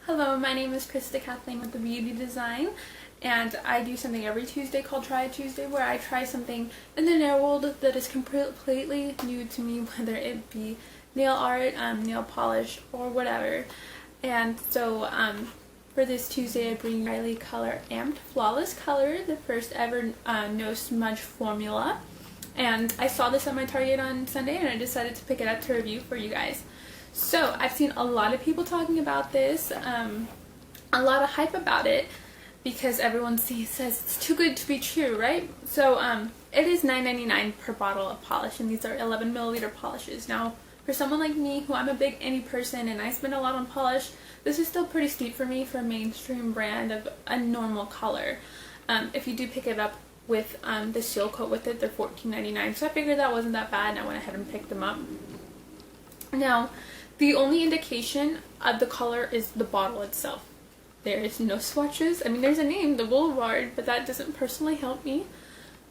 Hello, my name is Krista Kathleen with the Beauty Design, and I do something every Tuesday called Try a Tuesday, where I try something in the nail world that is completely new to me, whether it be nail art, nail polish, or whatever. And so for this Tuesday, I bring Orly Color AMP'D Flawless Color, the first ever no smudge formula. And I saw this at my Target on Sunday, and I decided to pick it up to review for you guys. So I've seen a lot of people talking about this, a lot of hype about it, because everyone says it's too good to be true, right? So it is $9.99 per bottle of polish, and these are 11 milliliter polishes. Now, for someone like me, who I'm a big indie person and I spend a lot on polish, this is still pretty steep for me for a mainstream brand of a normal color. If you do pick it up with the seal coat with it, they're $14.99, so I figured that wasn't that bad, and I went ahead and picked them up. Now, the only indication of the color is the bottle itself. There is no swatches. I mean, there's a name, the Boulevard, but that doesn't personally help me.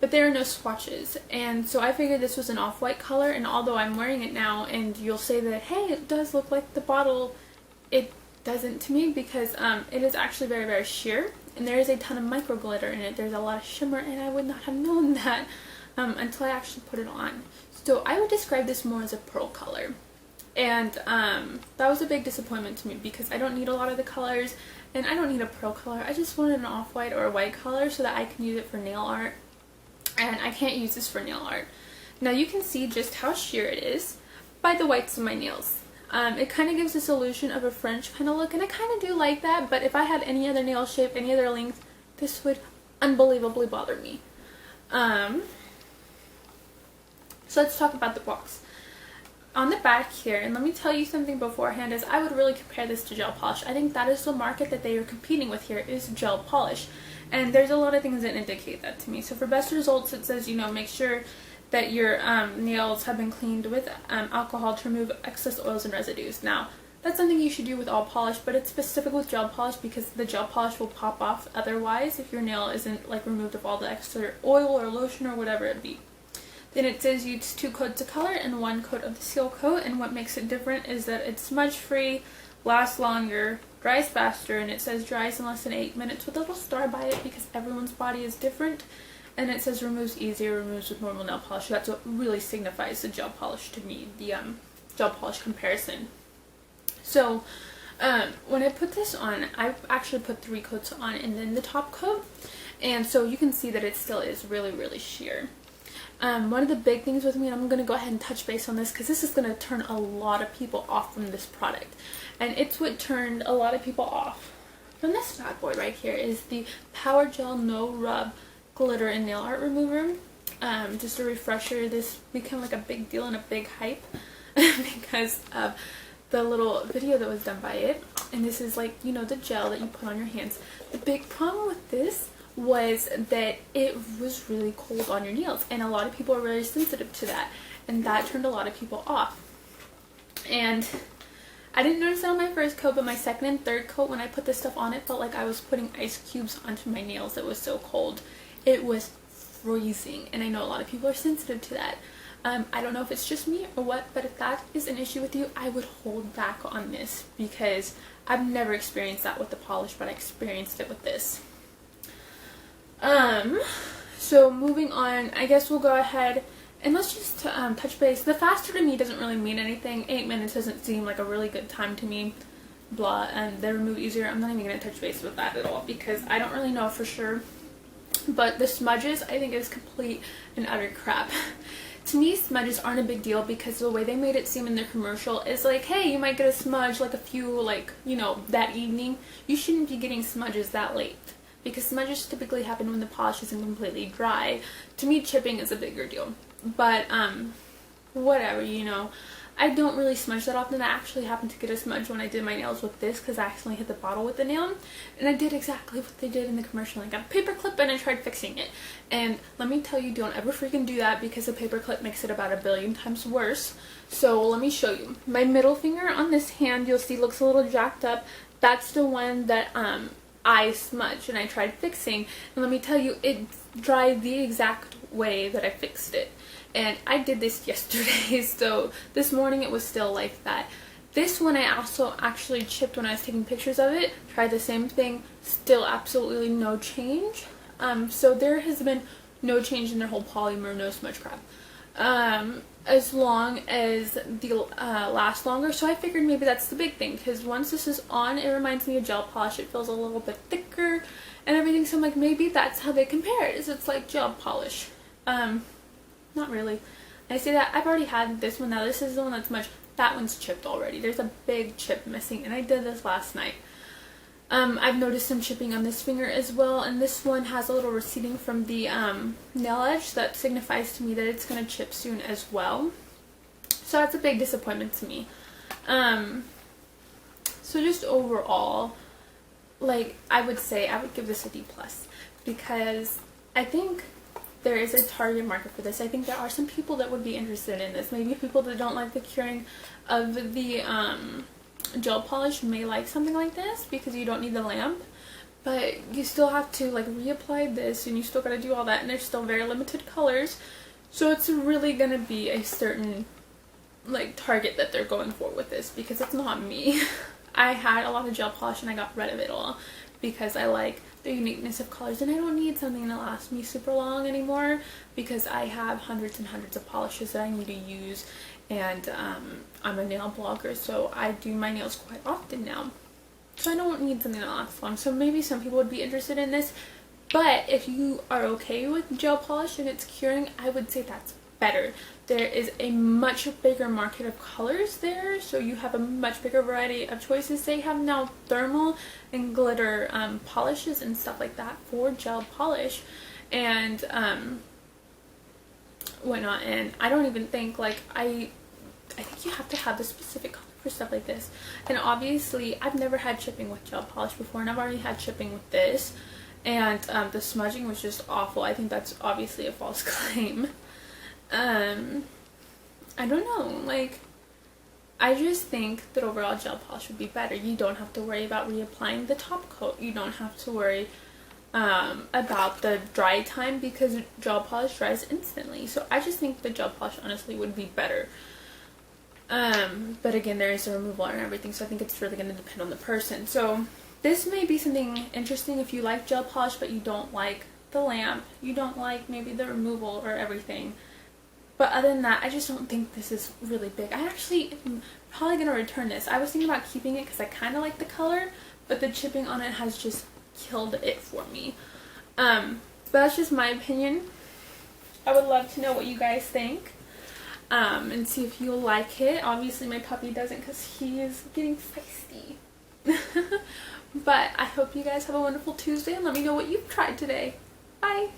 But there are no swatches. And so I figured this was an off-white color, and although I'm wearing it now, and you'll say that, hey, it does look like the bottle, it doesn't to me, because it is actually very, very sheer. And there is a ton of micro glitter in it. There's a lot of shimmer, and I would not have known that until I actually put it on. So I would describe this more as a pearl color. And that was a big disappointment to me, because I don't need a lot of the colors, and I don't need a pearl color. I just wanted an off-white or a white color so that I can use it for nail art, and I can't use this for nail art. Now you can see just how sheer it is by the whites of my nails. It kind of gives this illusion of a French kind of look, and I kind of do like that, but if I had any other nail shape, any other length, this would unbelievably bother me. So let's talk about the box. On the back here, and let me tell you something beforehand, is I would really compare this to gel polish. I think that is the market that they are competing with here, is gel polish. And there's a lot of things that indicate that to me. So for best results, it says, you know, make sure that your nails have been cleaned with alcohol to remove excess oils and residues. Now, that's something you should do with all polish, but it's specific with gel polish because the gel polish will pop off otherwise if your nail isn't like removed of all the extra oil or lotion or whatever it be. Then it says use 2 coats of color and 1 coat of the seal coat, and what makes it different is that it's smudge free, lasts longer, dries faster, and it says dries in less than 8 minutes with a little star by it because everyone's body is different. And it says removes easier, removes with normal nail polish. That's what really signifies the gel polish to me, the gel polish comparison. So when I put this on, I actually put 3 coats on and then the top coat, and so you can see that it still is really, really sheer. One of the big things with me, and I'm going to go ahead and touch base on this because this is going to turn a lot of people off from this product. And it's what turned a lot of people off from this bad boy right here, is the Power Gel No Rub Glitter and Nail Art Remover. Just a refresher, this became like a big deal and a big hype because of the little video that was done by it. And this is like, you know, the gel that you put on your hands. The big problem with this was that it was really cold on your nails, and a lot of people are very sensitive to that, and that turned a lot of people off. And I didn't notice that on my first coat, but my second and third coat, when I put this stuff on, it felt like I was putting ice cubes onto my nails. It was so cold. It was freezing, and I know a lot of people are sensitive to that. I don't know if it's just me or what, but if that is an issue with you, I would hold back on this because I've never experienced that with the polish, but I experienced it with this. So moving on, I guess we'll go ahead and let's just touch base. The faster to me doesn't really mean anything. 8 minutes doesn't seem like a really good time to me. Blah, and they remove easier. I'm not even going to touch base with that at all because I don't really know for sure. But the smudges, I think, is complete and utter crap. To me, smudges aren't a big deal because the way they made it seem in their commercial is like, hey, you might get a smudge like a few, like, you know, that evening. You shouldn't be getting smudges that late, because smudges typically happen when the polish isn't completely dry. To me, chipping is a bigger deal. But, whatever, you know. I don't really smudge that often. I actually happened to get a smudge when I did my nails with this because I accidentally hit the bottle with the nail. And I did exactly what they did in the commercial. I got a paper clip and I tried fixing it. And let me tell you, don't ever freaking do that because a paper clip makes it about 1 billion times worse. So let me show you. My middle finger on this hand, you'll see, looks a little jacked up. That's the one that, I smudged and I tried fixing, and let me tell you, it dried the exact way that I fixed it. And I did this yesterday, so this morning it was still like that. This one I also actually chipped when I was taking pictures of it. Tried the same thing, still absolutely no change. So there has been no change in their whole polymer, no smudge crap. As long as they last longer. So I figured maybe that's the big thing, because once this is on, it reminds me of gel polish. It feels a little bit thicker and everything, so I'm like, maybe that's how they compare it, is it's like gel polish. Not really. I say that I've already had this one. Now this is the one that's much, that one's chipped already. There's a big chip missing, and I did this last night. I've noticed some chipping on this finger as well, and this one has a little receding from the nail edge. That signifies to me that it's going to chip soon as well. So that's a big disappointment to me. So just overall, like, I would say I would give this a D+, because I think there is a target market for this. I think there are some people that would be interested in this. Maybe people that don't like the curing of the gel polish may like something like this, because you don't need the lamp, but you still have to like reapply this, and you still got to do all that, and there's still very limited colors, so it's really gonna be a certain like target that they're going for with this, because it's not me. I had a lot of gel polish and I got rid of it all because I like the uniqueness of colors, and I don't need something that lasts me super long anymore, because I have hundreds and hundreds of polishes that I need to use, and I'm a nail blogger, so I do my nails quite often now, so I don't need something that lasts long. So maybe some people would be interested in this, but if you are okay with gel polish and it's curing, I would say that's better. There is a much bigger market of colors there, so you have a much bigger variety of choices. They have now thermal and glitter polishes and stuff like that for gel polish, and whatnot. And I don't even think, like, I think you have to have the specific color for stuff like this. And obviously I've never had chipping with gel polish before, and I've already had chipping with this, and the smudging was just awful. I think that's obviously a false claim. I don't know, like, I just think that overall gel polish would be better. You don't have to worry about reapplying the top coat. You don't have to worry about the dry time, because gel polish dries instantly. So I just think the gel polish honestly would be better. But again, there is a removal and everything, so I think it's really going to depend on the person. So this may be something interesting if you like gel polish but you don't like the lamp, you don't like maybe the removal or everything. But other than that, I just don't think this is really big. I actually am probably going to return this. I was thinking about keeping it because I kind of like the color, but the chipping on it has just killed it for me. But that's just my opinion. I would love to know what you guys think, and see if you'll like it. Obviously my puppy doesn't, because he is getting feisty. But I hope you guys have a wonderful Tuesday, and let me know what you've tried today. Bye!